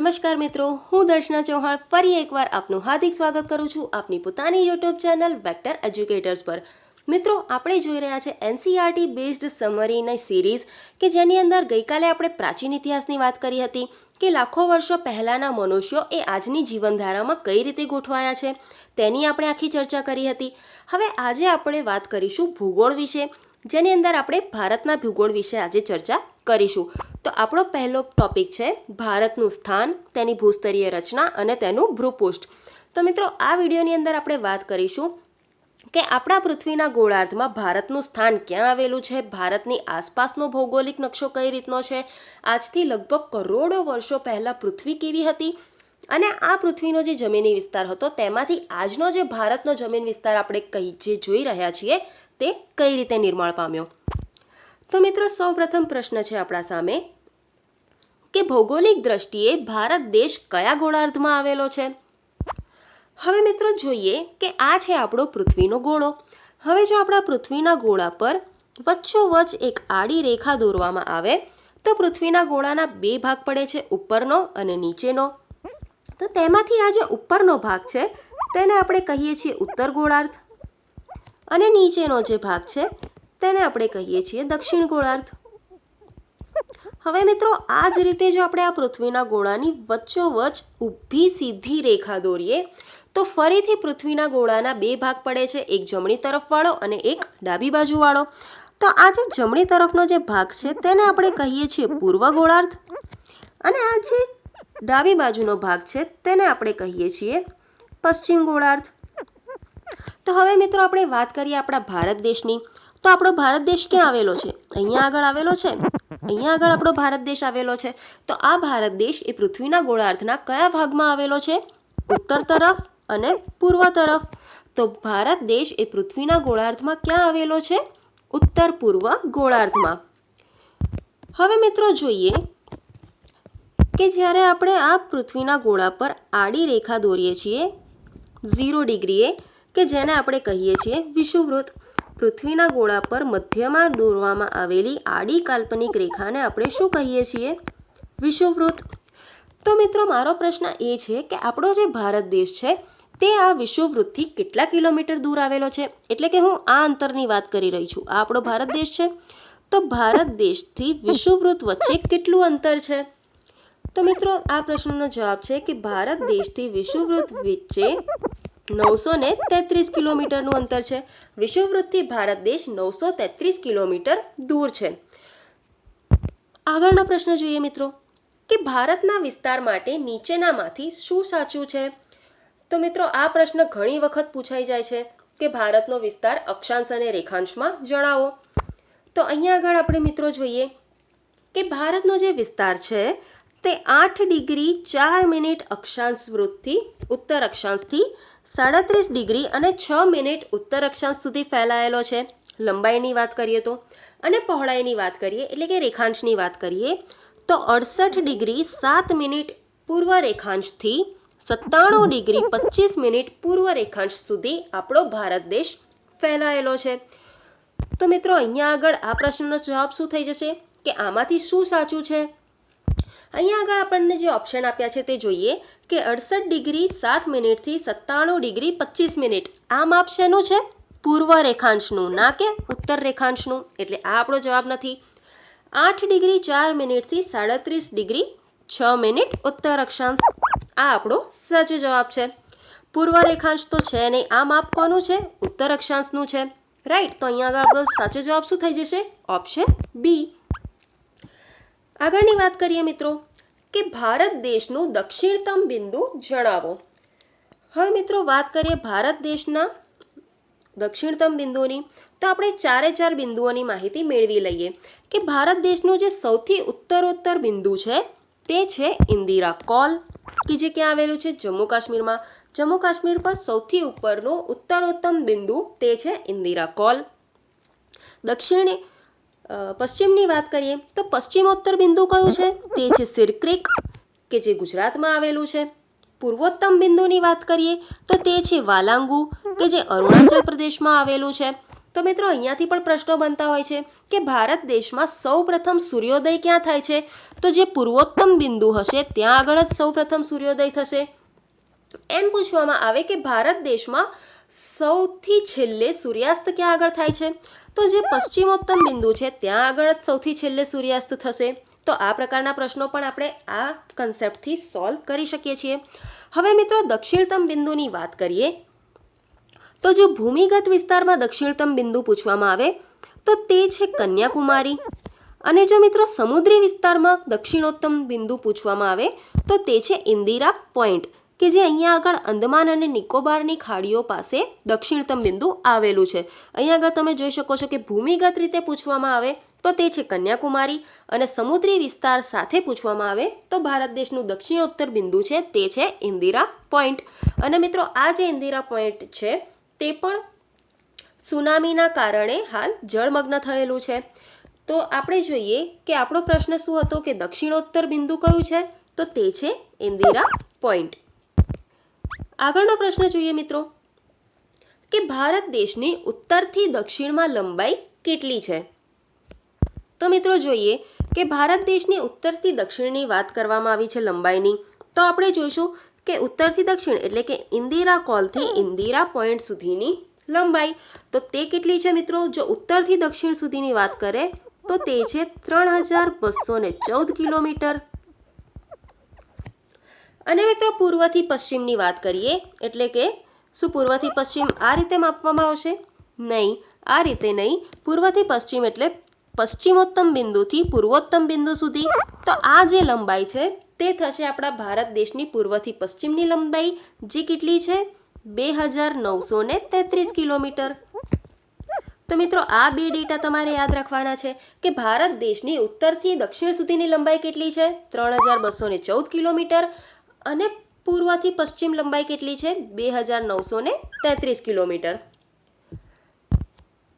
નમસ્કાર મિત્રો, હું દર્શના ચૌહાણ ફરી એકવાર આપનું હાર્દિક સ્વાગત કરું છું આપની પોતાની યુટ્યુબ ચેનલ વેક્ટર એજ્યુકેટર્સ પર। મિત્રો, આપણે જોઈ રહ્યા છે એનસીઈઆરટી બેઝડ સમરીની સિરીઝ કે જેની અંદર ગઈકાલે આપણે પ્રાચીન ઇતિહાસની વાત કરી હતી કે લાખો વર્ષો પહેલાંના મનુષ્યો એ આજની જીવનધારામાં કઈ રીતે ગોઠવાયા છે તેની આપણે આખી ચર્ચા કરી હતી। હવે આજે આપણે વાત કરીશું ભૂગોળ વિશે, જેની અંદર આપણે ભારતના ભૂગોળ વિશે આજે ચર્ચા કરીશું। તો આપણો પહેલો ટોપિક છે ભારતનું સ્થાન, તેની ભૂસ્તરીય રચના અને તેનું ભૂપૃષ્ઠ। તો મિત્રો, આ વિડીયોની અંદર આપણે વાત કરીશું કે આપણા પૃથ્વીના ગોળાર્ધમાં ભારતનું સ્થાન ક્યાં આવેલું છે, ભારતની આસપાસનો ભૌગોલિક નકશો કઈ રીતનો છે, આજથી લગભગ કરોડો વર્ષો પહેલાં પૃથ્વી કેવી હતી અને આ પૃથ્વીનો જે જમીની વિસ્તાર હતો તેમાંથી આજનો જે ભારતનો જમીન વિસ્તાર આપણે જે જોઈ રહ્યા છીએ તે કઈ રીતે નિર્માણ પામ્યો। તો મિત્રો, સૌપ્રથમ પ્રશ્ન છે આપણા સામે કે ભૌગોલિક દ્રષ્ટિએ ભારત દેશ કયા ગોળાર્ધમાં આવેલો છે। હવે મિત્રો જોઈએ કે આ છે આપણો પૃથ્વીનો ગોળો। હવે જો આપણા પૃથ્વીના ગોળા પર વચ્ચોવચ્ચ એક આડી રેખા દોરવામાં આવે તો પૃથ્વીના ગોળાના બે ભાગ પડે છે, ઉપરનો અને નીચેનો। તો તેમાંથી આ જે ઉપરનો ભાગ છે તેને આપણે કહીએ છીએ ઉત્તર ગોળાર્ધ અને નીચેનો જે ભાગ છે તેને આપણે કહીએ છીએ દક્ષિણ ગોળાર્ધ। હવે મિત્રો, આ જ રીતે જો આપણે આ પૃથ્વીના ગોળાની વચ્ચોવચ્ચ ઊભી સીધી રેખા દોરીએ તો ફરીથી પૃથ્વીના ગોળાના બે ભાગ પડે છે, એક જમણી તરફવાળો અને એક ડાબી બાજુવાળો। તો આ જે જમણી તરફનો જે ભાગ છે તેને આપણે કહીએ છીએ પૂર્વ ગોળાર્ધ અને આ જે ડાબી બાજુનો ભાગ છે તેને આપણે કહીએ છીએ પશ્ચિમ ગોળાર્ધ। તો હવે મિત્રો, આપણે વાત કરીએ આપણા ભારત દેશની। તો આપણો ભારત દેશ ક્યાં આવેલો છે? અહીંયા આગળ આવેલો છે। અહીંયા આગળ આપણો ભારત દેશ આવેલો છે। તો આ ભારત દેશ એ પૃથ્વીના ગોળાર્ધના કયા ભાગમાં આવેલો છે? ઉત્તર તરફ અને પૂર્વ તરફ। તો ભારત દેશ એ પૃથ્વીના ગોળાર્ધમાં ક્યાં આવેલો છે? ઉત્તર પૂર્વ ગોળાર્ધમાં। હવે મિત્રો જોઈએ કે જ્યારે આપણે આ પૃથ્વીના ગોળા પર આડી રેખા દોરીએ છીએ 0 ડિગ્રીએ કે જેને આપણે કહીએ છીએ વિષુવવૃત્ત, પૃથ્વીના ગોળા પર મધ્યમાં દોરવામાં આવેલી આડી કાલ્પનિક રેખાને આપણે શું કહીએ છીએ? વિષુવવૃત્ત। તો મિત્રો, મારો પ્રશ્ન એ છે કે આપણો જે ભારત દેશ છે તે આ વિષુવવૃત્તથી કેટલા કિલોમીટર દૂર આવેલો છે? એટલે કે હું આ અંતરની વાત કરી રહી છું। આ આપણો ભારત દેશ છે, તો ભારત દેશથી વિષુવવૃત્ત વચ્ચે કેટલું અંતર છે? તો મિત્રો, આ પ્રશ્નનો જવાબ છે કે ભારત દેશથી વિષુવવૃત્ત વચ્ચે 933 કિલોમીટરનું અંતર છે। વિષુવવૃત્તથી ભારત દેશ 933 કિલોમીટર દૂર છે। આગળનો પ્રશ્ન જોઈએ મિત્રો કે ભારતના વિસ્તાર માટે નીચેનામાંથી શું સાચું છે? તો મિત્રો, આ પ્રશ્ન ઘણી વખત પૂછાઈ જાય છે કે ભારતનો વિસ્તાર અક્ષાંશ અને રેખાંશમાં જણાવો। તો અહીંયા આગળ આપણે મિત્રો જોઈએ કે ભારતનો જે વિસ્તાર છે તે 8 ડિગ્રી 4 મિનિટ અક્ષાંશ વૃત્તથી ઉત્તર અક્ષાંશથી 37 ડિગ્રી અને 6 મિનિટ ઉત્તર અક્ષાંશ સુધી ફેલાયેલો છે, લંબાઈની વાત કરીએ તો। અને પહોળાઈની વાત કરીએ એટલે કે રેખાંશની વાત કરીએ તો 68 ડિગ્રી 7 મિનિટ પૂર્વ રેખાંશથી 97 ડિગ્રી 25 મિનિટ પૂર્વ રેખાંશ સુધી આપણો ભારત દેશ ફેલાયેલો છે। તો મિત્રો, અહીંયા આગળ આ પ્રશ્નનો જવાબ શું થઈ જશે કે આમાંથી શું સાચું છે? અહીંયા આગળ આપણને જે ઓપ્શન આપ્યા છે તે જોઈએ કે 68 ડિગ્રી 7 મિનિટથી 97 ડિગ્રી 25 મિનિટ આ માપ શેનું છે? પૂર્વ રેખાંશનું, ના કે ઉત્તર રેખાંશનું। એટલે આ આપણો જવાબ નથી। 8 ડિગ્રી 4 મિનિટથી 37 ડિગ્રી 6 મિનિટ ઉત્તર અક્ષાંશ આ આપણો સાચો જવાબ છે। પૂર્વ રેખાંશ તો છે નહીં, આ માપ કોનું છે? ઉત્તર અક્ષાંશનું છે, રાઈટ। તો અહીંયા આગળ આપણો સાચો જવાબ શું થઈ જશે? Option B. આગળની વાત કરીએ મિત્રો કે ભારત દેશનું દક્ષિણતમ બિંદુ જણાવો। હવે મિત્રો, વાત કરીએ ભારત દેશના દક્ષિણતમ બિંદુની તો આપણે 4 બિંદુઓની માહિતી મેળવી લઈએ કે ભારત દેશનું જે સૌથી ઉત્તરોત્તર બિંદુ છે તે છે ઇન્દિરા કોલ કે જે ક્યાં આવેલું છે? જમ્મુ કાશ્મીરમાં। જમ્મુ કાશ્મીર પર સૌથી ઉપરનું ઉત્તરોત્તમ બિંદુ તે છે ઇન્દિરા કોલ। પશ્ચિમની વાત કરીએ તો પશ્ચિમોત્તર બિંદુ કયું છે? તે છે સિરક્રીક કે જે ગુજરાતમાં આવેલું છે। પૂર્વોત્તમ બિંદુની વાત કરીએ તો તે છે વાલાંગુ કે જે અરુણાચલ પ્રદેશમાં આવેલું છે। તો મિત્રો અહીંયાથી પણ પ્રશ્નો બનતા હોય છે કે ભારત દેશમાં સૌપ્રથમ સૂર્યોદય ક્યાં થાય છે? તો જે પૂર્વોત્તમ બિંદુ હશે ત્યાં આગળ જ સૌપ્રથમ સૂર્યોદય થશે. એમ પૂછવામાં આવે કે ભારત દેશમાં સૌથી છેલ્લે સૂર્યાસ્ત ક્યાં આગળ થાય છે? તો જે પશ્ચિમોત્તમ બિંદુ છે ત્યાં આગળ જ સૌથી છેલ્લે સૂર્યાસ્ત થશે. તો આ પ્રકારના પ્રશ્નો પણ આપણે આ કન્સેપ્ટથી સોલ્વ કરી શકીએ છીએ. હવે મિત્રો દક્ષિણતમ બિંદુની વાત કરીએ તો જો ભૂમિગત વિસ્તારમાં દક્ષિણતમ બિંદુ પૂછવામાં આવે તો તે છે કન્યાકુમારી. અને જો મિત્રો સમુદ્રી વિસ્તારમાં દક્ષિણોત્તમ બિંદુ પૂછવામાં આવે તો તે છે ઇન્દિરા પોઈન્ટ, કે જે અહીંયા આગળ અંદમાન અને નિકોબારની ખાડીઓ પાસે દક્ષિણતમ બિંદુ આવેલું છે. અહીંયા આગળ તમે જોઈ શકો છો કે ભૂમિગત રીતે પૂછવામાં આવે તો તે છે કન્યાકુમારી, અને સમુદ્રી વિસ્તાર સાથે પૂછવામાં આવે તો ભારત દેશનું દક્ષિણોત્તર બિંદુ છે તે છે ઇન્દિરા પોઈન્ટ. અને મિત્રો આ જે ઇન્દિરા પોઈન્ટ છે તે પણ સુનામીના કારણે હાલ જળમગ્ન થયેલું છે. તો આપણે જોઈએ કે આપણો પ્રશ્ન શું હતો કે દક્ષિણોત્તર બિંદુ કયું છે? તો તે છે ઇન્દિરા પોઈન્ટ. આગળનો પ્રશ્ન જોઈએ મિત્રો કે ભારત દેશની ઉત્તરથી દક્ષિણમાં લંબાઈ કેટલી છે? તો મિત્રો જોઈએ કે ભારત દેશની ઉત્તરથી દક્ષિણની વાત કરવામાં આવી છે લંબાઈની. તો આપણે જોઈશું કે ઉત્તરથી દક્ષિણ એટલે કે ઇન્દિરા કોલથી ઇન્દિરા પોઈન્ટ સુધીની લંબાઈ તો તે કેટલી છે મિત્રો? જો ઉત્તરથી દક્ષિણ સુધીની વાત કરે તો તે છે 3214 કિલોમીટર. અને મિત્રો પૂર્વથી પશ્ચિમની વાત કરીએ એટલે કે શું પૂર્વથી પશ્ચિમ આ રીતે માપવામાં આવશે? નહીં, આ રીતે નહીં. પૂર્વથી પશ્ચિમ એટલે પશ્ચિમોત્તમ બિંદુથી પૂર્વોત્તમ બિંદુ સુધી. તો આ જે લંબાઈ છે તે થશે આપણા ભારત દેશની પૂર્વથી પશ્ચિમની લંબાઈ, જે કેટલી છે? 2933 કિલોમીટર. તો મિત્રો આ બે ડેટા તમારે યાદ રાખવાના છે કે ભારત દેશની ઉત્તરથી દક્ષિણ સુધીની લંબાઈ કેટલી છે? 3214 કિલોમીટર. અને પૂર્વથી પશ્ચિમ લંબાઈ કેટલી છે? 2933 કિલોમીટર.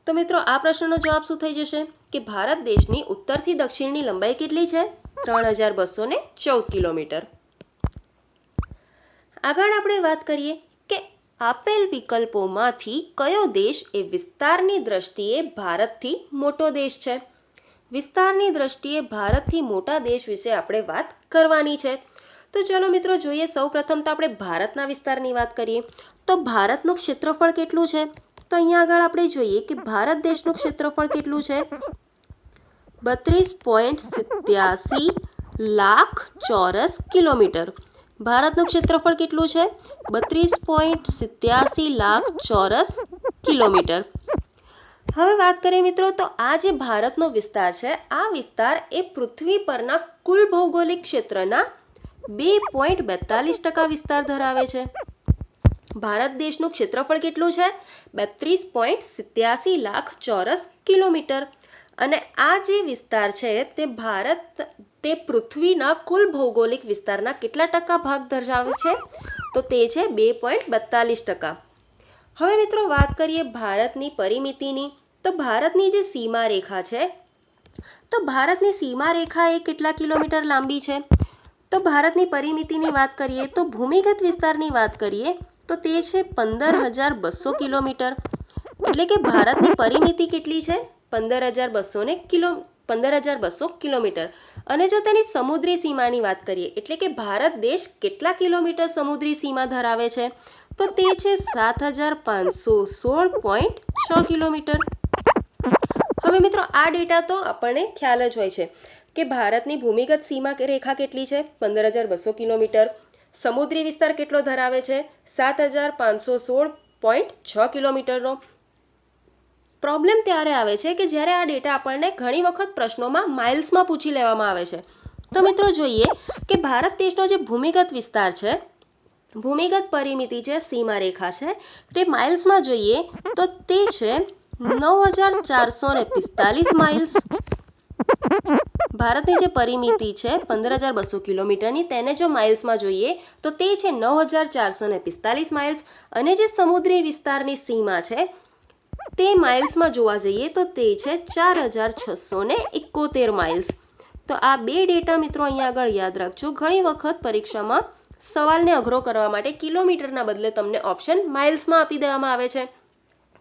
તો મિત્રો આ પ્રશ્નનો જવાબ શું થઈ જશે કે ભારત દેશની ઉત્તરથી દક્ષિણની લંબાઈ કેટલી છે? 3214 કિલોમીટર. આગળ આપણે વાત કરીએ કે આપેલ વિકલ્પોમાંથી કયો દેશ એ વિસ્તારની દ્રષ્ટિએ ભારતથી મોટો દેશ છે? વિસ્તારની દ્રષ્ટિએ ભારતથી મોટા દેશ વિશે આપણે વાત કરવાની છે. તો ચલો મિત્રો જોઈએ. સૌપ્રથમ તો આપણે ભારતના વિસ્તારની વાત કરીએ તો ભારતનું ક્ષેત્રફળ કેટલું છે? તો અહીંયા આગળ આપણે જોઈએ કે ભારત દેશનું ક્ષેત્રફળ કેટલું છે? 32.87 લાખ ચોરસ કિલોમીટર. ભારતનું ક્ષેત્રફળ કેટલું છે? 32.87 લાખ ચોરસ કિલોમીટર. હવે વાત કરીએ મિત્રો તો આ જે ભારતનો વિસ્તાર છે આ વિસ્તાર એ પૃથ્વી પરના કુલ ભૌગોલિક ક્ષેત્રના 2.42% વિસ્તાર ધરાવે છે. ભારત દેશનું ક્ષેત્રફળ કેટલું છે? 32.87 લાખ ચોરસ કિલોમીટર. અને આ જે વિસ્તાર છે તે પૃથ્વીના કુલ ભૌગોલિક વિસ્તારના કેટલા ટકા ભાગ ધરાવે છે? તો તે છે 2.42%. હવે મિત્રો વાત કરીએ ભારતની પરિમિતિની. તો ભારતની જે સીમા રેખા છે તો ભારતની સીમા રેખા એ કેટલા કિલોમીટર લાંબી છે? તો ભારતની પરિમિતિની વાત કરીએ તો ભૂમિગત વિસ્તારની વાત કરીએ તો તે છે 15,200 કિલોમીટર. એટલે કે ભારતની પરિમિતિ કેટલી છે? 15,200 કિલોમીટર. અને જો તેની સમુદ્રી સીમાની વાત કરીએ એટલે કે ભારત દેશ કેટલા કિલોમીટર સમુદ્રી સીમા ધરાવે છે? તો તે છે 7,516.6 કિલોમીટર. હવે મિત્રો આ ડેટા તો આપણને ખ્યાલ જ હોય છે કે ભારતની ભૂમિગત સીમા રેખા કેટલી છે? 15,200 કિલોમીટર. સમુદ્રી વિસ્તાર કેટલો ધરાવે છે? 7,516.6 કિલોમીટરનો. પ્રોબ્લેમ ત્યારે આવે છે કે જ્યારે આ ડેટા આપણને ઘણી વખત પ્રશ્નોમાં માઇલ્સમાં પૂછી લેવામાં આવે છે. તો મિત્રો જોઈએ કે ભારત દેશનો જે ભૂમિગત વિસ્તાર છે, ભૂમિગત પરિમિતિ છે, સીમા રેખા છે, તે માઇલ્સમાં જોઈએ તો તે છે 9,445 માઇલ્સ. ભારતની જે પરિમિતિ છે 15,200 કિલોમીટરની, તેને જો માઇલ્સમાં જોઈએ તો તે છે 9,445 માઇલ્સ. અને જે સમુદ્રી વિસ્તારની સીમા છે તે માઇલ્સમાં જોવા જઈએ તો તે છે 4,671 માઇલ્સ. તો આ બે ડેટા મિત્રો અહીંયા આગળ યાદ રાખજો. ઘણી વખત પરીક્ષામાં સવાલને અઘરો કરવા માટે કિલોમીટરના બદલે તમને ઓપ્શન માઇલ્સમાં આપી દેવામાં આવે છે.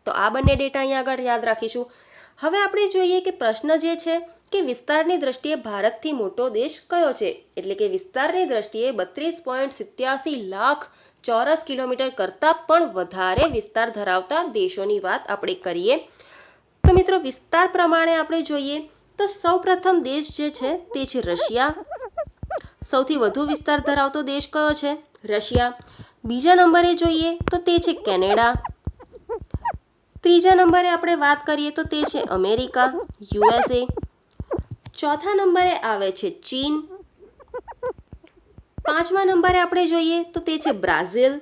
તો આ બંને ડેટા અહીંયા આગળ યાદ રાખીશું. હવે આપણે જોઈએ કે પ્રશ્ન જે છે કે વિસ્તારની દ્રષ્ટિએ ભારતથી મોટો દેશ કયો છે, એટલે કે વિસ્તારની દ્રષ્ટિએ 32.87 લાખ ચોરસ કિલોમીટર કરતાં પણ વધારે વિસ્તાર ધરાવતા દેશોની વાત આપણે કરીએ. તો મિત્રો વિસ્તાર પ્રમાણે આપણે જોઈએ તો સૌપ્રથમ દેશ જે છે તે છે રશિયા. સૌથી વધુ વિસ્તાર ધરાવતો દેશ કયો છે? રશિયા. બીજા નંબરે જોઈએ તો તે છે કેનેડા. ત્રીજા નંબરે આપણે વાત કરીએ તો તે છે અમેરિકા, USA. ચોથા નંબરે આવે છે ચીન. પાંચમા નંબરે આપણે જોઈએ તો તે છે બ્રાઝિલ.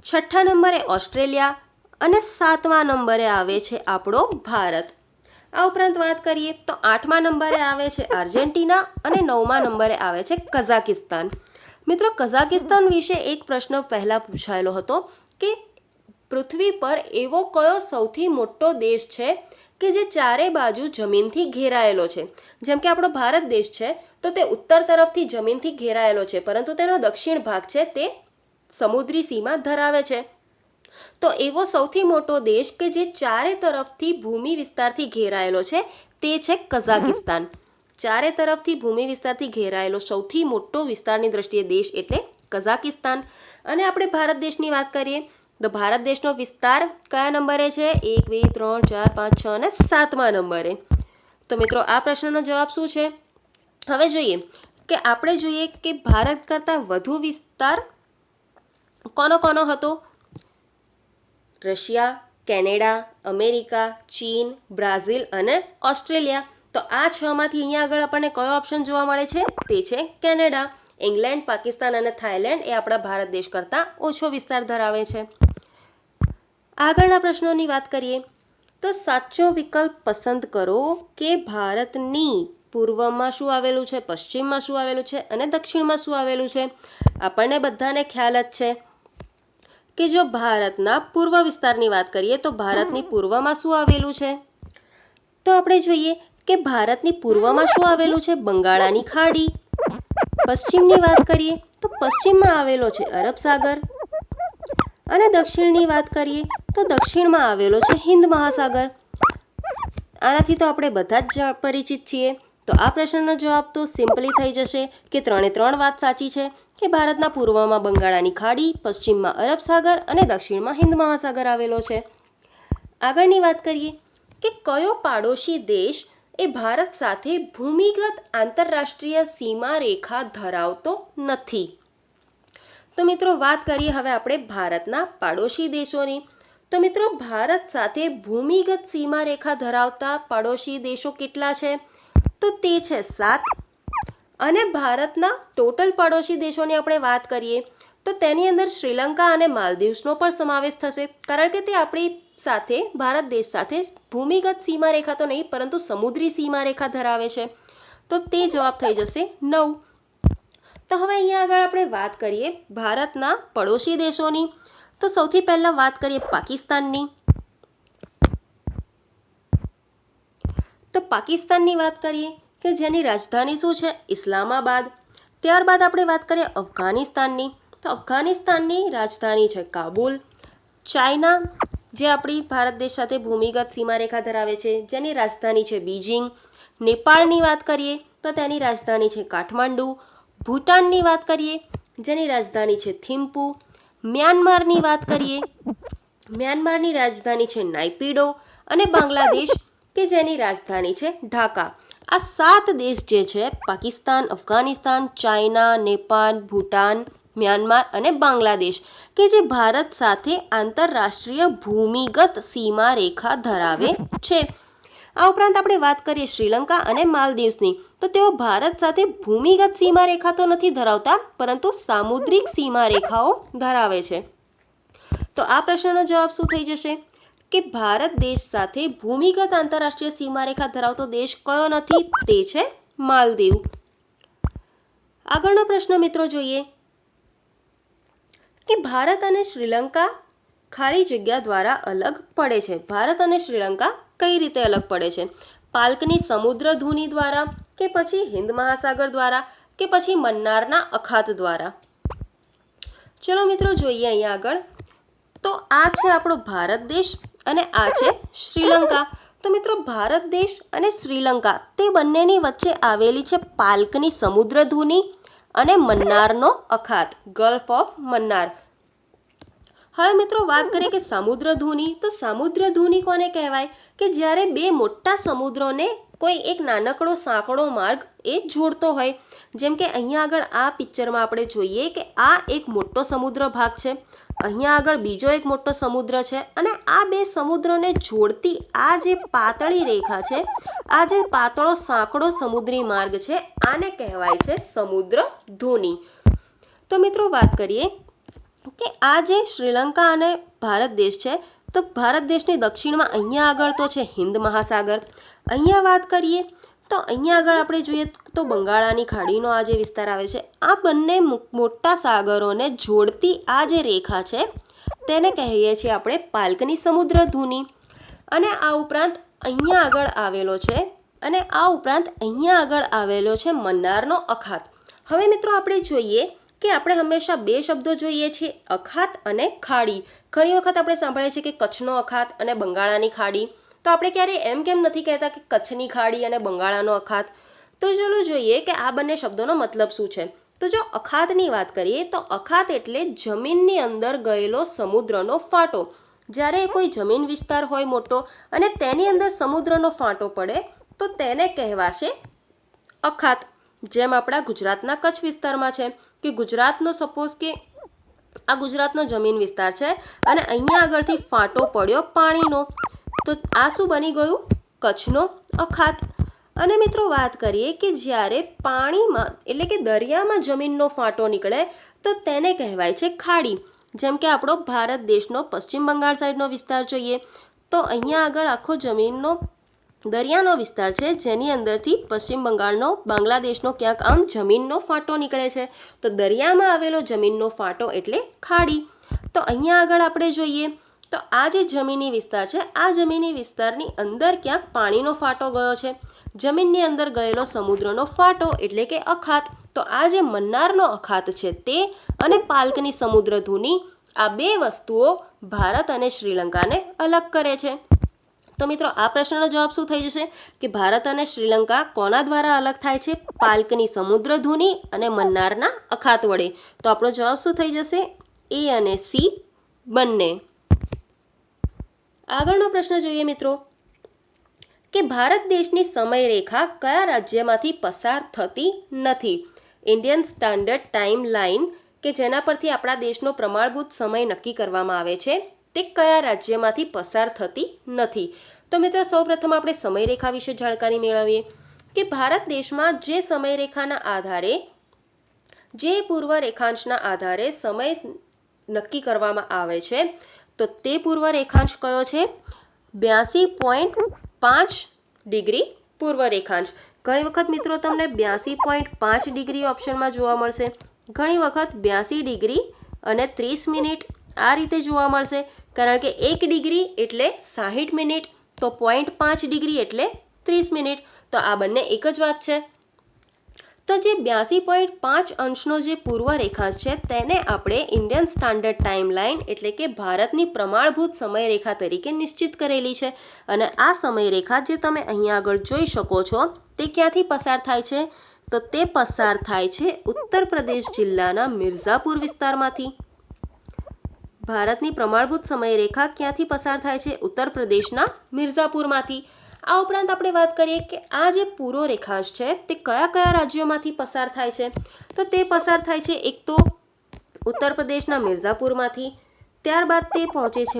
છઠ્ઠા નંબરે ઓસ્ટ્રેલિયા અને સાતમા નંબરે આવે છે આપણો ભારત. આ ઉપરાંત વાત કરીએ તો આઠમા નંબરે આવે છે આર્જેન્ટિના અને નવમા નંબરે આવે છે કઝાકિસ્તાન. મિત્રો કઝાકિસ્તાન વિશે એક પ્રશ્ન પહેલાં પૂછાયેલો હતો કે પૃથ્વી પર એવો કયો સૌથી મોટો દેશ છે કે જે ચારે બાજુ જમીનથી ઘેરાયેલો છે. જેમ કે આપણો ભારત દેશ છે તો તે ઉત્તર તરફથી જમીનથી ઘેરાયેલો છે, પરંતુ તેનો દક્ષિણ ભાગ છે તે સમુદ્રી સીમા ધરાવે છે. તો એવો સૌથી મોટો દેશ કે જે ચારે તરફથી ભૂમિ વિસ્તારથી ઘેરાયેલો છે તે છે કઝાકિસ્તાન. ચારે તરફથી ભૂમિ વિસ્તારથી ઘેરાયેલો સૌથી મોટો વિસ્તારની દ્રષ્ટિએ દેશ એટલે કઝાકિસ્તાન. અને આપણે ભારત દેશની વાત કરીએ તો ભારત દેશનો વિસ્તાર કયા નંબરે છે? 1, 2, 3, 4, 5, 6 અને 7મા નંબરે. તો મિત્રો આ પ્રશ્નનો જવાબ શું છે? હવે જોઈએ કે આપણે જોઈએ કે ભારત કરતાં વધુ વિસ્તાર કોનો હતો? રશિયા, કેનેડા, અમેરિકા, ચીન, બ્રાઝિલ અને ઓસ્ટ્રેલિયા. તો આ છમાંથી અહીંયા આગળ આપણને કયો ઓપ્શન જોવા મળે છે? તે છે કેનેડા. ઇંગ્લેન્ડ, પાકિસ્તાન અને થાઈલેન્ડ એ આપણા ભારત દેશ કરતાં ઓછો વિસ્તાર ધરાવે છે. આગળના પ્રશ્નોની વાત કરીએ તો સાચો વિકલ્પ પસંદ કરો કે ભારતની પૂર્વમાં શું આવેલું છે, પશ્ચિમમાં શું આવેલું છે અને દક્ષિણમાં શું આવેલું છે. આપણને બધાને ખ્યાલ જ છે કે જો ભારતના પૂર્વ વિસ્તારની વાત કરીએ તો ભારતની પૂર્વમાં શું આવેલું છે? તો આપણે જોઈએ કે ભારતની પૂર્વમાં શું આવેલું છે? બંગાળાની ખાડી. પશ્ચિમની વાત કરીએ તો પશ્ચિમમાં આવેલો છે અરબ સાગર. અને દક્ષિણની વાત કરીએ તો દક્ષિણમાં આવેલો છે હિન્દ મહાસાગર. આનાથી તો આપણે બધા જ પરિચિત છીએ. તો આ પ્રશ્નનો જવાબ તો સિમ્પલી થઈ જશે કે 3 વાત સાચી છે કે ભારતના પૂર્વમાં બંગાળાની ખાડી, પશ્ચિમમાં અરબ સાગર અને દક્ષિણમાં હિન્દ મહાસાગર આવેલો છે. આગળની વાત કરીએ કે કયો પાડોશી દેશ એ ભારત સાથે ભૂમિગત આંતરરાષ્ટ્રીય સીમા રેખા ધરાવતો નથી. તો મિત્રો વાત કરીએ હવે આપણે ભારતના પાડોશી દેશોની. તો મિત્રો ભારત સાથે ભૂમિગત સીમા રેખા ધરાવતા પાડોશી દેશો કેટલા છે? તો તે છે 7. અને ભારતના ટોટલ પાડોશી દેશોની આપણે વાત કરીએ તો તેની અંદર શ્રીલંકા અને માલદીવ્સનો પણ સમાવેશ થશે, કારણ કે તે આપણી સાથે ભારત દેશ સાથે ભૂમિગત સીમા રેખા તો નહીં પરંતુ સમુદ્રી સીમા રેખા ધરાવે છે. તો તે જવાબ થઈ જશે 9. તો હવે અહીંયા આગળ આપણે વાત કરીએ ભારતના પડોશી દેશોની. તો સૌથી પહેલાં વાત કરીએ પાકિસ્તાનની. તો પાકિસ્તાનની વાત કરીએ કે જેની રાજધાની શું છે? ઇસ્લામાબાદ. ત્યારબાદ આપણે વાત કરીએ અફઘાનિસ્તાનની. તો અફઘાનિસ્તાનની રાજધાની છે કાબુલ. ચાઇના જે આપણી ભારત દેશ સાથે ભૂમિગત સીમારેખા ધરાવે છે જેની રાજધાની છે બીજિંગ. નેપાળની વાત કરીએ તો તેની રાજધાની છે કાઠમાંડુ. ભૂટાનની વાત કરીએ જેની રાજધાની છે થિમ્પુ. મ્યાનમારની વાત કરીએ, મ્યાનમારની રાજધાની છે નાયપીડો. અને બાંગ્લાદેશ કે જેની રાજધાની છે ઢાકા. આ 7 દેશ જે છે પાકિસ્તાન, અફઘાનિસ્તાન, ચાઇના, નેપાળ, ભૂટાન, મ્યાનમાર અને બાંગ્લાદેશ કે જે ભારત સાથે આંતરરાષ્ટ્રીય ભૂમિગત સીમા રેખા ધરાવે છે. આ ઉપરાંત આપણે વાત કરીએ શ્રીલંકા અને માલદીવ્સની. તો તેઓ ભારત સાથે ભૂમિગત સીમા રેખા તો નથી ધરાવતા પરંતુ સામુદ્રિક સીમા રેખાઓ ધરાવે છે. તો આ પ્રશ્નનો જવાબ શું થઈ જશે કે ભારત દેશ સાથે ભૂમિગત આંતરરાષ્ટ્રીય સીમારેખા ધરાવતો દેશ કયો નથી? તે છે માલદીવ. આગળનો પ્રશ્ન મિત્રો જોઈએ કે ભારત અને શ્રીલંકા ખાલી જગ્યા દ્વારા અલગ પડે છે. ભારત અને શ્રીલંકા કઈ રીતે અલગ પડે છે? પાલ્કની સમુદ્ર ધુની દ્વારા કે પછી હિન્દ મહાસાગર દ્વારા કે પછી મન્નારના અખાત દ્વારા? ચલો મિત્રો જોઈએ અહીંયા આગળ. તો આ છે આપણો ભારત દેશ અને આ છે શ્રીલંકા. તો મિત્રો ભારત દેશ અને શ્રીલંકા તે બંનેની વચ્ચે આવેલી છે પાલ્કની સમુદ્રધુની અને મન્નારનો અખાત, ગલ્ફ ઓફ મન્નાર. હવે મિત્રો વાત કરીએ કે સમુદ્રધુની. તો સમુદ્રધુની કોને કહેવાય? કે જ્યારે બે મોટા સમુદ્રોને કોઈ એક નાનકડો સાંકડો માર્ગ એ જોડતો હોય. જેમ કે અહીંયા આગળ આ પિક્ચરમાં આપણે જોઈએ કે આ એક મોટો સમુદ્ર ભાગ છે, અહીંયા આગળ બીજો એક મોટો સમુદ્ર છે, અને આ બે સમુદ્રને જોડતી આ જે પાતળી રેખા છે, આ જે પાતળો સાંકડો સમુદ્રી માર્ગ છે, આને કહેવાય છે સમુદ્રધુની. તો મિત્રો વાત કરીએ કે આ જે શ્રીલંકા અને ભારત દેશ છે, તો ભારત દેશની દક્ષિણમાં અહીંયા આગળ તો છે હિન્દ મહાસાગર. અહીંયા વાત કરીએ તો અહીંયા આગળ આપણે જોઈએ તો બંગાળાની ખાડીનો આ જે વિસ્તાર આવે છે, આ બંને મોટા સાગરોને જોડતી આ જે રેખા છે તેને કહીએ છીએ આપણે પાલ્કની સમુદ્રધુની. અને આ ઉપરાંત અહીંયા આગળ આવેલો છે મન્નારનો અખાત. હવે મિત્રો આપણે જોઈએ કે આપણે હંમેશા બે શબ્દો જોઈએ છીએ, અખાત અને ખાડી. ઘણી વખત આપણે સાંભળીએ છીએ કે કચ્છનો અખાત અને બંગાળાની ખાડી. તો આપણે ક્યારેય એમ કેમ નથી કહેતા કે કચ્છની ખાડી અને બંગાળાનો અખાત? તો ચલો જોઈએ કે આ બંને શબ્દોનો મતલબ શું છે. તો જો અખાતની વાત કરીએ તો અખાત એટલે જમીનની અંદર ગયેલો સમુદ્રનો ફાટો. જ્યારે કોઈ જમીન વિસ્તાર હોય મોટો અને તેની અંદર સમુદ્રનો ફાંટો પડે તો તેને કહેવાશે અખાત. જેમ આપણા ગુજરાતના કચ્છ વિસ્તારમાં છે કે ગુજરાતનો સપોઝ કે આ ગુજરાતનો જમીન વિસ્તાર છે અને અહીંયા આગળથી ફાંટો પડ્યો પાણીનો, તો આ શું બની ગયું? કચ્છનો અખાત. અને મિત્રો વાત કરીએ કે જ્યારે પાણીમાં એટલે કે દરિયામાં જમીનનો ફાંટો નીકળે તો તેને કહેવાય છે ખાડી. જેમ કે આપણો ભારત દેશનો પશ્ચિમ બંગાળ સાઈડનો વિસ્તાર જોઈએ તો અહીંયા આગળ આખો દરિયાનો વિસ્તાર છે, જેની અંદરથી પશ્ચિમ બંગાળનો બાંગ્લાદેશનો ક્યાંક આમ જમીનનો ફાંટો નીકળે છે. તો દરિયામાં આવેલો જમીનનો ફાંટો એટલે ખાડી. તો અહીંયા આગળ આપણે જોઈએ તો આ જે જમીની વિસ્તાર છે, આ જમીની વિસ્તારની અંદર ક્યાંક પાણીનો ફાંટો ગયો છે, જમીનની અંદર ગયેલો સમુદ્રનો ફાંટો એટલે કે અખાત. તો આ જે મન્નારનો અખાત છે તે અને પાલ્કની સમુદ્રધુની, આ બે વસ્તુઓ ભારત અને શ્રીલંકાને અલગ કરે છે. તો મિત્રો આ પ્રશ્નનો જવાબ શું થઈ જશે કે ભારત અને શ્રીલંકા કોના દ્વારા અલગ થાય છે? પાલ્કની સમુદ્રધુની અને મન્નારના અખાત વડે. તો આપણો જવાબ શું થઈ જશે? એ અને સી બંને. આગળનો પ્રશ્ન જોઈએ મિત્રો કે ભારત દેશની સમયરેખા કયા રાજ્યમાંથી પસાર થતી નથી? ઇન્ડિયન સ્ટાન્ડર્ડ ટાઈમ લાઇન કે જેના પરથી આપણા દેશનો પ્રમાણભૂત સમય નક્કી કરવામાં આવે છે તે કયા રાજ્યમાંથી પસાર થતી નથી? તો મિત્રો સૌપ્રથમ આપણે સમયરેખા વિશે જાણકારી મેળવીએ કે ભારત દેશમાં જે સમયરેખાના આધારે, જે પૂર્વ રેખાંશના આધારે સમય નક્કી કરવામાં આવે છે તો તે પૂર્વ રેખાંશ કયો છે? 82.5 ડિગ્રી પૂર્વ રેખાંશ. ઘણી વખત મિત્રો તમને 82.5 ડિગ્રી ઓપ્શનમાં જોવા મળશે, ઘણી વખત 82 ડિગ્રી અને 30 મિનિટ આ રીતે જોવા મળશે. કારણ કે 1 ડિગ્રી એટલે 60 મિનિટ, તો 0.5 ડિગ્રી એટલે 30 મિનિટ. તો આ બંને એક જ વાત છે. તો જે 82.5 અંશનો જે પૂર્વ રેખાંશ છે તેને આપણે ઇન્ડિયન સ્ટાન્ડર્ડ ટાઈમ લાઇન એટલે કે ભારતની પ્રમાણભૂત સમયરેખા તરીકે નિશ્ચિત કરેલી છે. અને આ સમયરેખા જે તમે અહીંયા આગળ જોઈ શકો છો તે ક્યાંથી પસાર થાય છે? તો તે પસાર થાય છે ઉત્તર પ્રદેશ જિલ્લાના મિર્ઝાપુર વિસ્તારમાંથી. ભારતની પ્રમાણભૂત સમયરેખા ક્યાંથી પસાર થાય છે? ઉત્તર પ્રદેશના મિર્ઝાપુરમાંથી. આ ઉપરાંત આપણે વાત કરીએ કે આ જે પૂરો રેખાંશ છે તે કયા કયા રાજ્યોમાંથી પસાર થાય છે? તો તે પસાર થાય છે એક તો ઉત્તર પ્રદેશના મિર્ઝાપુરમાંથી, ત્યારબાદ તે પહોંચે છે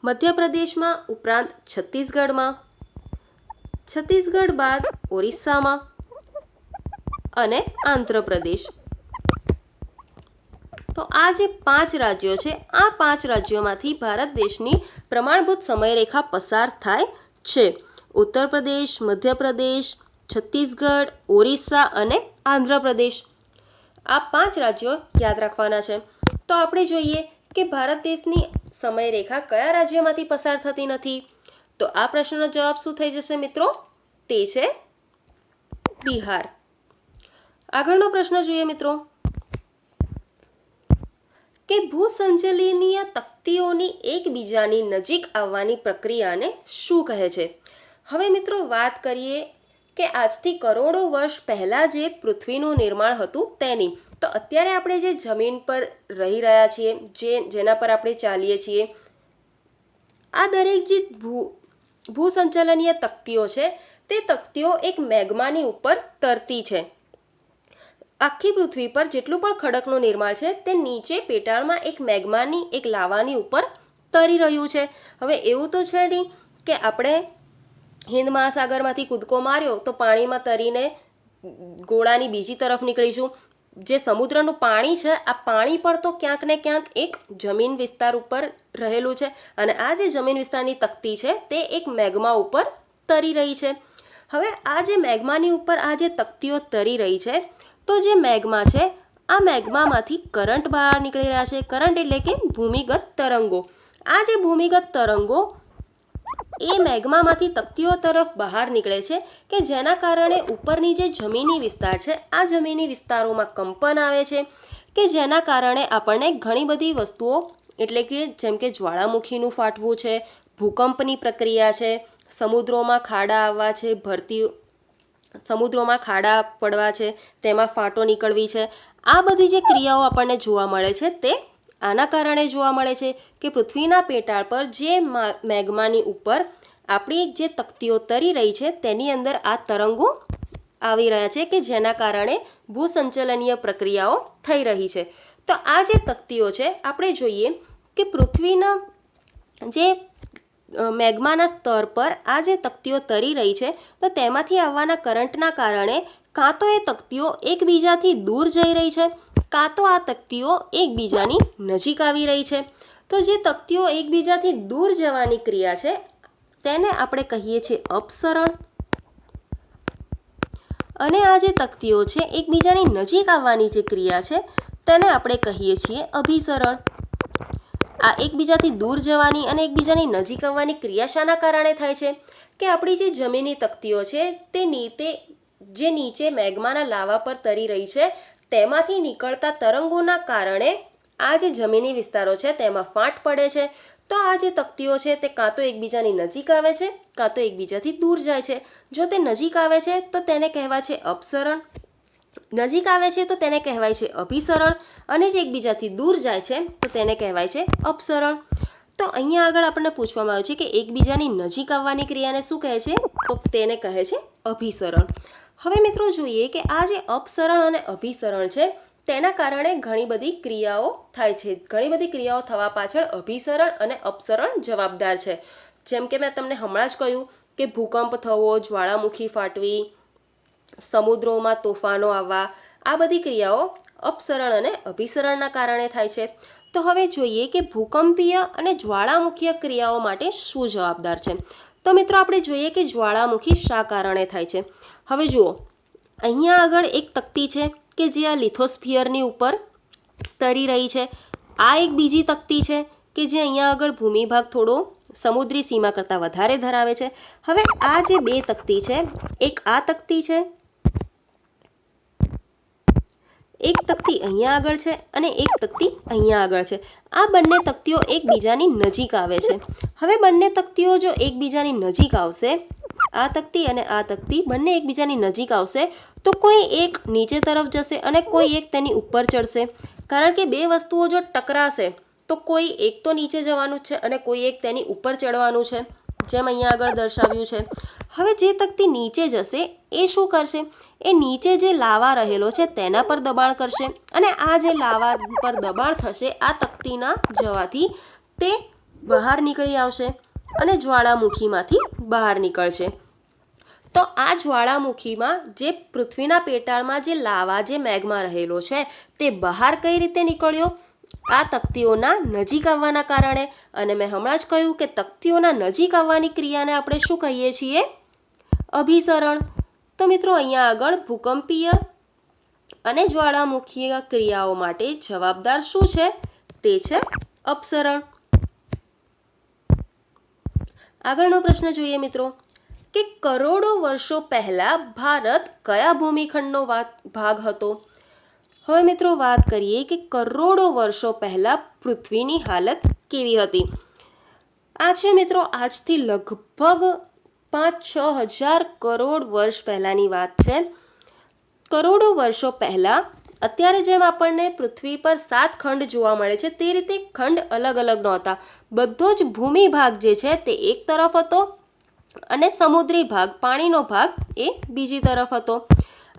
મધ્યપ્રદેશમાં ઉપરાંત છત્તીસગઢ બાદ ઓરિસ્સામાં અને આંધ્રપ્રદેશ. તો આ જે 5 રાજ્યો છે, આ 5 રાજ્યોમાંથી ભારત દેશની પ્રમાણભૂત સમયરેખા પસાર થાય છે. ઉત્તર પ્રદેશ, મધ્યપ્રદેશ, છત્તીસગઢ, ઓરિસ્સા અને આંધ્રપ્રદેશ. આ 5 રાજ્યો યાદ રાખવાના છે. તો આપણે જોઈએ કે ભારત દેશની સમયરેખા કયા રાજ્યમાંથી પસાર થતી નથી? તો આ પ્રશ્નનો જવાબ શું થઈ જશે મિત્રો? તે છે બિહાર. આગળનો પ્રશ્ન જોઈએ મિત્રો કે ભૂસંચલનીય તકતીઓની એકબીજાની નજીક આવવાની પ્રક્રિયાને શું કહે છે? હવે મિત્રો વાત કરીએ કે આજથી કરોડો વર્ષ પહેલાં જે પૃથ્વીનું નિર્માણ હતું તેની. તો અત્યારે આપણે જે જમીન પર રહી રહ્યા છીએ, જેના પર આપણે ચાલીએ છીએ, આ દરેક જે ભૂસંચલનીય તકતીઓ છે તે તકતીઓ એક મેગ્માની ઉપર તરતી છે. આખી પૃથ્વી પર જેટલું પણ ખડકનું નિર્માણ છે તે નીચે પેટાળમાં એક મેગ્માની, એક લાવાની ઉપર તરી રહ્યું છે. હવે એવું તો છે નહીં કે આપણે હિન્દ મહાસાગરમાંથી કૂદકો માર્યો તો પાણીમાં તરીને ગોળાની બીજી તરફ નીકળીશું. જે સમુદ્રનું પાણી છે, આ પાણી પર તો ક્યાંક ને ક્યાંક એક જમીન વિસ્તાર ઉપર રહેલું છે અને આ જે જમીન વિસ્તારની તકતી છે તે એક મેગ્મા ઉપર તરી રહી છે. હવે આ જે મેગ્માની ઉપર આ જે તકતીઓ તરી રહી છે, તો જે મેગ્મા છે આ મેગ્મામાંથી કરંટ બહાર નીકળી રહ્યા છે. કરંટ એટલે કે ભૂમિગત તરંગો. આ જે ભૂમિગત તરંગો એ મેગ્મામાંથી તકતીઓ તરફ બહાર નીકળે છે કે જેના કારણે ઉપરની જે જમીની વિસ્તાર છે આ જમીની વિસ્તારોમાં કંપન આવે છે કે જેના કારણે આપણને ઘણી બધી વસ્તુઓ, એટલે કે જેમ કે જ્વાળામુખીનું ફાટવું છે, ભૂકંપની પ્રક્રિયા છે, સમુદ્રોમાં ખાડા આવવા છે, સમુદ્રોમાં ખાડા પડવા છે, તેમાં ફાટો નીકળવી છે, આ બધી જે ક્રિયાઓ આપણને જોવા મળે છે તે આના કારણે જોવા મળે છે કે પૃથ્વીના પેટાળ પર જે મેગ્માની ઉપર આપણી જે તકતીઓ તરી રહી છે તેની અંદર આ તરંગો આવી રહ્યા છે કે જેના કારણે ભૂસંચલનીય પ્રક્રિયાઓ થઈ રહી છે. તો આ જે તકતીઓ છે, આપણે જોઈએ કે પૃથ્વીના જે મેગ્માના સ્તર પર આ જે તકતીઓ તરી રહી છે તો તેમાંથી આવવાના કરંટના કારણે કાં તો એ તકતીઓ એકબીજાથી દૂર જઈ રહી છે, કાં તો આ તકતીઓ એકબીજાની નજીક આવી રહી છે. તો જે તકતીઓ એકબીજાથી દૂર જવાની ક્રિયા છે તેને આપણે કહીએ છીએ અપસરણ, અને આ જે તકતીઓ છે એકબીજાની નજીક આવવાની જે ક્રિયા છે તેને આપણે કહીએ છીએ અભિસરણ. આ એકબીજાથી દૂર જવાની અને એકબીજાની નજીક આવવાની ક્રિયા શાના કારણે થાય છે કે આપણી જે જમીની તકતીઓ છે તે જે નીચે મેગ્માના લાવા પર તરી રહી છે તેમાંથી નીકળતા તરંગોના કારણે આ જે જમીની વિસ્તારો છે તેમાં ફાટ પડે છે. તો આ જે તકતીઓ છે તે કાં તો એકબીજાની નજીક આવે છે, કાં તો એકબીજાથી દૂર જાય છે. જો તે નજીક આવે છે તો તેને કહેવાય છે અપસરણ, નજીક આવે છે તો તેને કહેવાય છે અભિસરણ, અને જે એકબીજાથી દૂર જાય છે તો તેને કહેવાય છે અપસરણ. તો અહીંયા આગળ આપણને પૂછવામાં આવ્યું છે કે એકબીજાની નજીક આવવાની ક્રિયાને શું કહે છે? તો તેને કહે છે અભિસરણ. હવે મિત્રો જોઈએ કે આ જે અપસરણ અને અભિસરણ છે તેના કારણે ઘણી બધી ક્રિયાઓ થાય છે. ઘણી બધી ક્રિયાઓ થવા પાછળ અભિસરણ અને અપસરણ જવાબદાર છે. જેમ કે મેં તમને હમણાં જ કહ્યું કે ભૂકંપ થવો, જ્વાળામુખી ફાટવી, સમુદ્રોમાં તોફાનો આવવા, આ બધી ક્રિયાઓ અપસરણ અને અભિસરણના કારણે થાય છે. તો હવે જોઈએ કે ભૂકંપીય અને જ્વાળામુખીય ક્રિયાઓ માટે શું જવાબદાર છે. તો મિત્રો આપણે જોઈએ કે જ્વાળામુખી શા કારણે થાય છે. હવે જુઓ, અહીંયા આગળ એક તકતી છે કે જે આ લિથોસ્ફિયરની ઉપર તરી રહી છે. આ એક બીજી તકતી છે કે જે અહીંયા આગળ ભૂમિભાગ થોડો સમુદ્રી સીમા કરતાં વધારે ધરાવે છે. હવે આ જે બે તકતી છે, એક આ તકતી છે, એક તકતી અહીંયા આગળ છે અને એક તકતી અહીંયા આગળ છે. આ બંને તકતીઓ એકબીજાની નજીક આવે છે. હવે બંને તકતીઓ જો એકબીજાની નજીક આવશે, આ તકતી અને આ તકતી બંને એકબીજાની નજીક આવશે તો કોઈ એક નીચે તરફ જશે અને કોઈ એક તેની ઉપર ચડશે. કારણ કે બે વસ્તુઓ જો ટકરાશે તો કોઈ એક તો નીચે જવાનું છે અને કોઈ એક તેની ઉપર ચડવાનું છે, જેમ અહીંયા આગળ દર્શાવ્યું છે. હવે જે તકતી નીચે જશે એ શું કરશે? એ નીચે જે લાવા રહેલો છે તેના પર દબાણ કરશે અને આ જે લાવા પર દબાણ થશે આ તકતીના જવાથી તે બહાર નીકળી આવશે અને જ્વાળામુખીમાંથી બહાર નીકળશે. તો આ જ્વાળામુખીમાં જે પૃથ્વીના પેટાળમાં જે લાવા, જે મેગ્મા રહેલો છે તે બહાર કઈ રીતે નીકળ્યો? આ તકતીઓના નજીક આવવાના કારણે. અને મેં હમણાં જ કહ્યું કે તકતીઓના નજીક આવવાની ક્રિયાને આપણે શું કહીએ છીએ? અભિસરણ. તો મિત્રો અહીંયા આગળ ભૂકંપીય અને જ્વાળામુખીય ક્રિયાઓ માટે જવાબદાર શું છે? તે છે અપસરણ. આગળનો પ્રશ્ન જોઈએ મિત્રો કે કરોડો વર્ષો પહેલાં ભારત કયા ભૂમિખંડનો ભાગ હતો? હવે મિત્રો વાત કરીએ કે કરોડો વર્ષો પહેલાં પૃથ્વીની હાલત કેવી હતી. આ છે મિત્રો આજથી લગભગ 5-6 હજાર કરોડ વર્ષ પહેલાંની વાત છે. કરોડો વર્ષો પહેલાં અત્યારે જેમ આપણને પૃથ્વી પર 7 ખંડ જોવા મળે છે તે રીતે ખંડ અલગ અલગ નહોતા. બધો જ ભૂમિ ભાગ જે છે તે એક તરફ હતો અને સમુદ્રી ભાગ પાણીનો ભાગ એ બીજી તરફ હતો.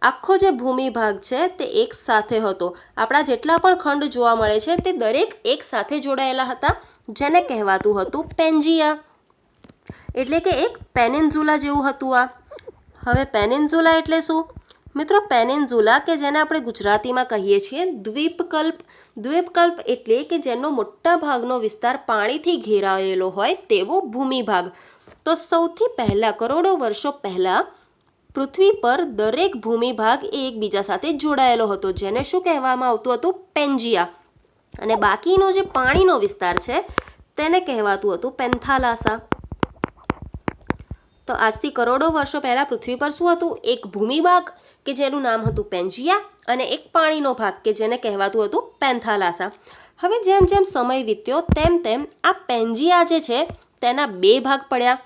આખો જે ભૂમિ ભાગ છે તે એક સાથે હતો. આપણા જેટલા પણ ખંડ જોવા મળે છે તે દરેક એક સાથે જોડાયેલા હતા, જેને કહેવાતું હતું પેન્જિયા, એટલે કે એક પેનિન્ઝુલા જેવું હતું આ. હવે પેનિન્ઝુલા એટલે શું મિત્રો? પેનિન્ઝુલા કે જેને આપણે ગુજરાતીમાં કહીએ છીએ દ્વીપકલ્પ. દ્વીપકલ્પ એટલે કે જેનો મોટા ભાગનો વિસ્તાર પાણીથી ઘેરાયેલો હોય તેવો ભૂમિભાગ. તો સૌથી પહેલાં કરોડો વર્ષો પહેલાં પૃથ્વી પર દરેક ભૂમિભાગ એ એકબીજા સાથે જોડાયેલો હતો, જેને શું કહેવામાં આવતું હતું? પેન્જિયા. અને બાકીનો જે પાણીનો વિસ્તાર છે તેને કહેવાતું હતું પેન્થાલાસા. તો આજથી કરોડો વર્ષો પહેલાં પૃથ્વી પર શું હતું? એક ભૂમિભાગ કે જેનું નામ હતું પેન્જિયા અને એક પાણીનો ભાગ કે જેને કહેવાતું હતું પેન્થાલાસા. હવે જેમ જેમ સમય વીત્યો તેમ તેમ આ પેન્જિયા જે છે તેના 2 ભાગ પડ્યા.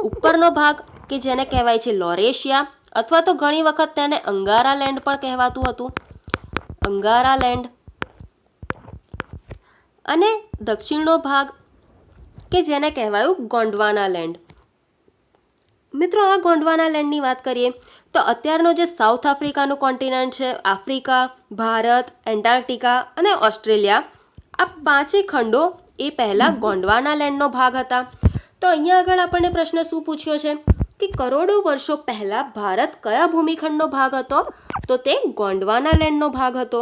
ઉપરનો ભાગ કે જેને કહેવાય છે લોરેશિયા, અથવા તો ઘણી વખત તેને અંગારા લેન્ડ પણ કહેવાતું હતું, અંગારા લેન્ડ. અને દક્ષિણનો ભાગ કે જેને કહેવાયું ગોંડવાના લેન્ડ. મિત્રો આ ગોંડવાના લેન્ડની વાત કરીએ તો અત્યારનો જે સાઉથ આફ્રિકાનું કોન્ટિનેન્ટ છે, આફ્રિકા, ભારત, એન્ટાર્કટિકા અને ઓસ્ટ્રેલિયા, આ 5 ખંડો એ પહેલાં ગોંડવાના લેન્ડનો ભાગ હતા. તો અહીંયા આગળ આપણને પ્રશ્ન શું પૂછ્યો છે કે કરોડો વર્ષો પહેલાં ભારત કયા ભૂમિખંડનો ભાગ હતો? તો તે ગોંડવાના લેન્ડનો ભાગ હતો.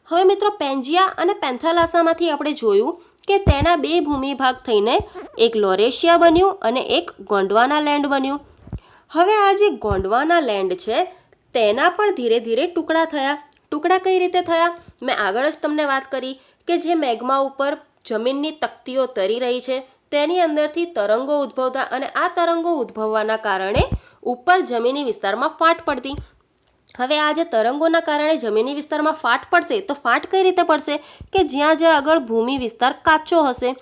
હવે મિત્રો પેન્જિયા અને પેન્થાલાસામાંથી આપણે જોયું કે તેના 2 ભૂમિભાગ થઈને એક લોરેશિયા બન્યું અને એક ગોંડવાના લેન્ડ બન્યું. હવે આ જે ગોંડવાના લેન્ડ છે તેના પણ ધીરે ધીરે ટુકડા થયા. ટુકડા કઈ રીતે થયા? મેં આગળ જ તમને વાત કરી કે જે મેગ્મા ઉપર જમીનની તકતીઓ તરી રહી છે તેની અંદરથી તરંગો ઉદ્ભવતા અને આ તરંગો ઉદ્ભવવાના કારણે ઉપર જમીની વિસ્તારમાં ફાટ પડતી. હવે આ જે તરંગોના કારણે જમીની વિસ્તારમાં ફાટ પડશે તો ફાટ કઈ રીતે પડશે કે જ્યાં જ્યાં આગળ ભૂમિ વિસ્તાર કાચો હશે.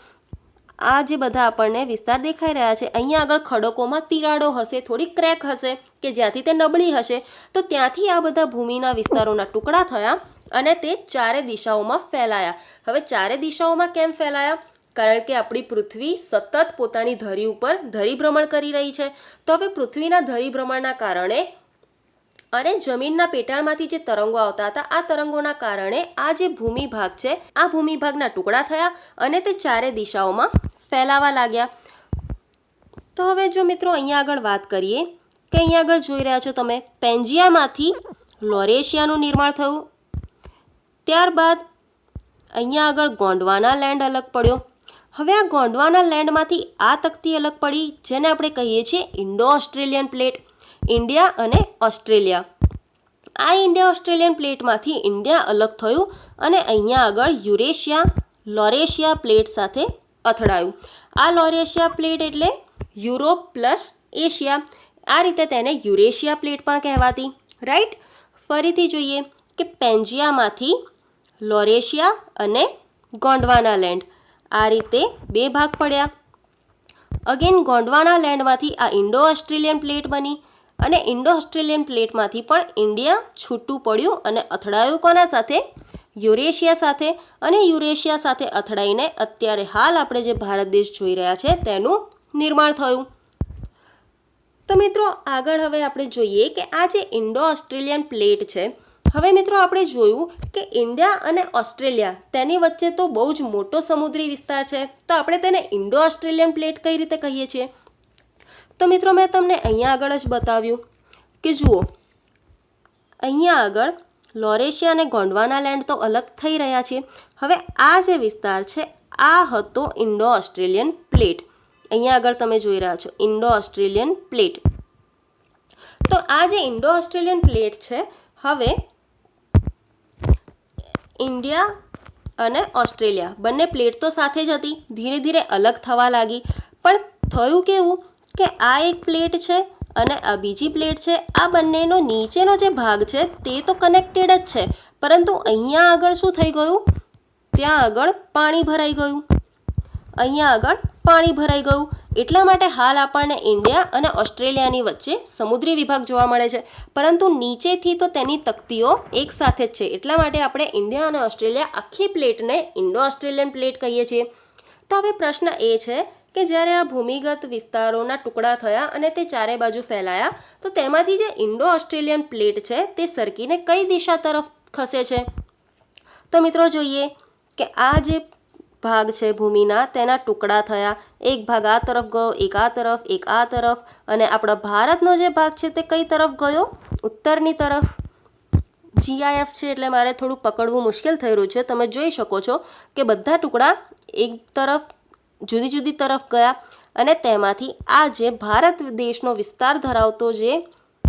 આ જે બધા આપણને વિસ્તાર દેખાઈ રહ્યા છે અહીંયા આગળ ખડકોમાં તિરાડો હશે, થોડી ક્રેક હશે કે જ્યાંથી તે નબળી હશે. તો ત્યાંથી આ બધા ભૂમિના વિસ્તારોના ટુકડા થયા અને તે 4 દિશાઓમાં ફેલાયા. હવે 4 દિશાઓમાં કેમ ફેલાયા? કારણ કે આપણી પૃથ્વી સતત પોતાની ધરી ઉપર ધરીભ્રમણ કરી રહી છે. તો હવે પૃથ્વીના ધરીભ્રમણના કારણે અને જમીનના પેટાળમાંથી જે તરંગો આવતા હતા આ તરંગોના કારણે આ જે ભૂમિભાગ છે આ ભૂમિભાગના ટુકડા થયા અને તે 4 દિશાઓમાં ફેલાવા લાગ્યા. તો હવે જો મિત્રો અહીંયા આગળ વાત કરીએ કે અહીંયા આગળ જોઈ રહ્યા છો તમે પેન્જિયામાંથી લોરેશિયાનું નિર્માણ થયું. ત્યારબાદ અહીંયા આગળ ગોંડવાના લેન્ડ અલગ પડ્યો. હવે આ ગોંડવાના લેન્ડમાંથી આ તકતી અલગ પડી જેને આપણે કહીએ છીએ ઇન્ડો ઓસ્ટ્રેલિયન પ્લેટ. ઇન્ડિયા અને ઓસ્ટ્રેલિયા, આ ઇન્ડિયા ઓસ્ટ્રેલિયન પ્લેટમાંથી ઇન્ડિયા અલગ થયું અને અહીંયા આગળ યુરેશિયા લોરેશિયા પ્લેટ સાથે અથડાયું. આ લોરેશિયા પ્લેટ એટલે યુરોપ પ્લસ એશિયા, આ રીતે તેને યુરેશિયા પ્લેટ પણ કહેવાતી. રાઈટ. ફરીથી જોઈએ કે પેન્જિયામાંથી લોરેશિયા અને ગોંડવાના લેન્ડ આ રીતે 2 ભાગ પડ્યા. અગેન ગોંડવાના લેન્ડમાંથી આ ઇન્ડો ઓસ્ટ્રેલિયન પ્લેટ બની અને ઇન્ડો ઓસ્ટ્રેલિયન પ્લેટમાંથી પણ ઇન્ડિયા છૂટું પડ્યું અને અથડાયું કોના સાથે? યુરેશિયા સાથે. અને યુરેશિયા સાથે અથડાઈને અત્યારે હાલ આપણે જે ભારત દેશ જોઈ રહ્યા છે તેનું નિર્માણ થયું. તો મિત્રો આગળ હવે આપણે જોઈએ કે આ જે ઇન્ડો ઓસ્ટ્રેલિયન પ્લેટ છે, હવે મિત્રો આપણે જોયું કે ઇન્ડિયા અને ઓસ્ટ્રેલિયા તેની વચ્ચે તો બહુ જ મોટો સમુદ્રી વિસ્તાર છે, તો આપણે તેને ઇન્ડો ઓસ્ટ્રેલિયન પ્લેટ કઈ રીતે કહીએ છીએ? તો મિત્રો મેં તમને અહીંયા આગળ જ બતાવ્યું કે જુઓ અહીંયા આગળ લોરેશિયા અને ગોંડવાના લેન્ડ તો અલગ થઈ રહ્યા છે. હવે આ જે વિસ્તાર છે આ હતો ઇન્ડો ઓસ્ટ્રેલિયન પ્લેટ. અહીંયા આગળ તમે જોઈ રહ્યા છો ઇન્ડો ઓસ્ટ્રેલિયન પ્લેટ. તો આ જે ઇન્ડો ઓસ્ટ્રેલિયન પ્લેટ છે હવે ઇન્ડિયા અને ઓસ્ટ્રેલિયા બંને પ્લેટ તો સાથે જ હતી, ધીરે ધીરે અલગ થવા લાગી. પણ થયું કેવું કે આ એક પ્લેટ છે અને આ બીજી પ્લેટ છે, આ બંનેનો નીચેનો જે ભાગ છે તે તો કનેક્ટેડ જ છે, પરંતુ અહીંયા આગળ શું થઈ ગયું? ત્યાં આગળ પાણી ભરાઈ ગયું. અહીંયા આગળ પાણી ભરાઈ ગયું. એટલા માટે હાલ આપણને ઇન્ડિયા અને ઓસ્ટ્રેલિયાની વચ્ચે સમુદ્રી વિભાગ જોવા મળે છે, પરંતુ નીચેથી તો તેની તકતીઓ એક સાથે જ છે. એટલા માટે આપણે ઇન્ડિયા અને ઓસ્ટ્રેલિયા આખી પ્લેટને ઇન્ડો ઓસ્ટ્રેલિયન પ્લેટ કહીએ છીએ. તો હવે પ્રશ્ન એ છે કે જ્યારે આ ભૂમિગત વિસ્તારોના ટુકડા થયા અને તે ચારે બાજુ ફેલાયા, તો તેમાંથી જે ઇન્ડો ઓસ્ટ્રેલિયન પ્લેટ છે તે સરકીને કઈ દિશા તરફ ખસે છે? તો મિત્રો જોઈએ કે આ જે ભાગ છે ભૂમિના, તેના ટુકડા થયા. એક ભાગ આ તરફ ગયો, એક આ તરફ, એક આ તરફ, અને આપણા ભારતનો જે ભાગ છે તે કઈ તરફ ગયો? ઉત્તરની તરફ. GIF છે એટલે મારે થોડું પકડવું મુશ્કેલ થઈ રહ્યું છે. તમે જોઈ શકો છો કે બધા ટુકડા એક તરફ જુદી જુદી તરફ ગયા, અને તેમાંથી આ જે ભારત દેશનો વિસ્તાર ધરાવતો જે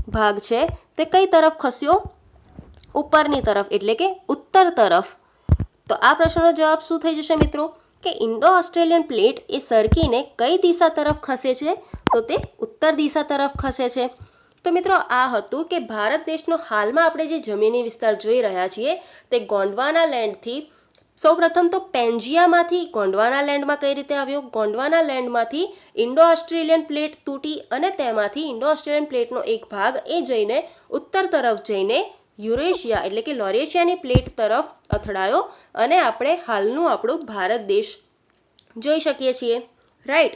ભાગ છે તે કઈ તરફ ખસ્યો? ઉપરની તરફ, એટલે કે ઉત્તર તરફ. તો આ પ્રશ્નનો જવાબ શું થઈ જશે મિત્રો? કે ઇન્ડો ઓસ્ટ્રેલિયન પ્લેટ એ સરકીને કઈ દિશા તરફ ખસે છે? તો તે ઉત્તર દિશા તરફ ખસે છે. તો મિત્રો આ હતું કે ભારત દેશનો હાલમાં આપણે જે જમીની વિસ્તાર જોઈ રહ્યા છીએ તે ગોંડવાના લેન્ડથી, સૌપ્રથમ તો પેન્જિયામાંથી ગોંડવાના લેન્ડમાં કઈ રીતે આવ્યો? ગોંડવાના લેન્ડમાંથી ઇન્ડો ઓસ્ટ્રેલિયન પ્લેટ તૂટી અને તેમાંથી ઇન્ડો ઓસ્ટ્રેલિયન પ્લેટનો એક ભાગ એ જઈને ઉત્તર તરફ જઈને યુરેશિયા એટલે કે લોરેશિયાની પ્લેટ તરફ અથડાયો, અને આપણે હાલનું આપણું ભારત દેશ જોઈ શકીએ છીએ. રાઈટ.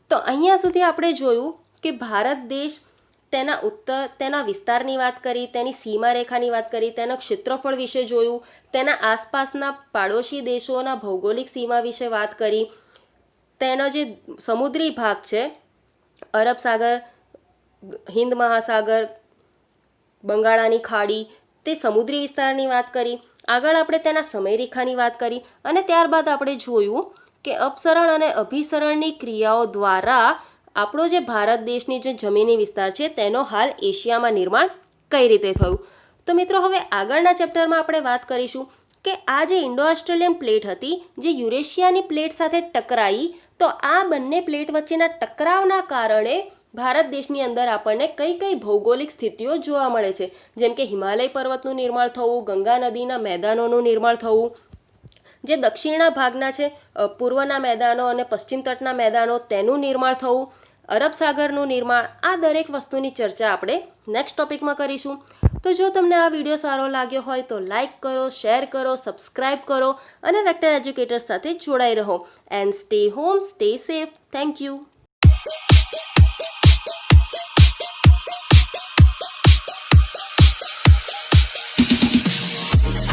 તો અહીંયા સુધી આપણે જોયું કે ભારત દેશ તેના વિસ્તારની વાત કરી, તેની સીમા રેખાની વાત કરી, તેના ક્ષેત્રફળ વિશે જોયું, તેના આસપાસના પાડોશી દેશોના ભૌગોલિક સીમા વિશે વાત કરી, તેનો જે સમુદ્રી ભાગ છે અરબ સાગર, હિન્દ મહાસાગર, બંગાળાની ખાડી, તે સમુદ્રી વિસ્તારની વાત કરી. આગળ આપણે તેના સમયરેખાની વાત કરી, અને ત્યારબાદ આપણે જોયું કે અપસરણ અને અભિસરણની ક્રિયાઓ દ્વારા આપણો જે ભારત દેશની જે જમીની વિસ્તાર છે તેનો હાલ એશિયામાં નિર્માણ કઈ રીતે થયું. તો મિત્રો હવે આગળના ચેપ્ટરમાં આપણે વાત કરીશું કે આ જે ઇન્ડો ઓસ્ટ્રેલિયન પ્લેટ હતી જે યુરેશિયાની પ્લેટ સાથે ટકરાઈ, તો આ બંને પ્લેટ વચ્ચેના ટકરાવના કારણે ભારત દેશની અંદર આપણને કઈ કઈ ભૌગોલિક સ્થિતિઓ જોવા મળે છે, જેમ કે હિમાલય પર્વતનું નિર્માણ થવું, ગંગા નદીના મેદાનોનું નિર્માણ થવું, જે દક્ષિણના ભાગના છે પૂર્વના મેદાનો અને પશ્ચિમ તટના મેદાનો તેનું નિર્માણ થવું, અરબ સાગરનું નિર્માણ. આ દરેક વસ્તુની ચર્ચા આપણે નેક્સ્ટ ટોપિકમાં કરીશું. તો જો તમને આ વિડીયો સારો લાગ્યો હોય તો લાઇક કરો, શેર કરો, સબસ્ક્રાઈબ કરો અને વેક્ટર એજ્યુકેટર્સ સાથે જોડાઈ રહો. And stay home, stay safe. Thank you.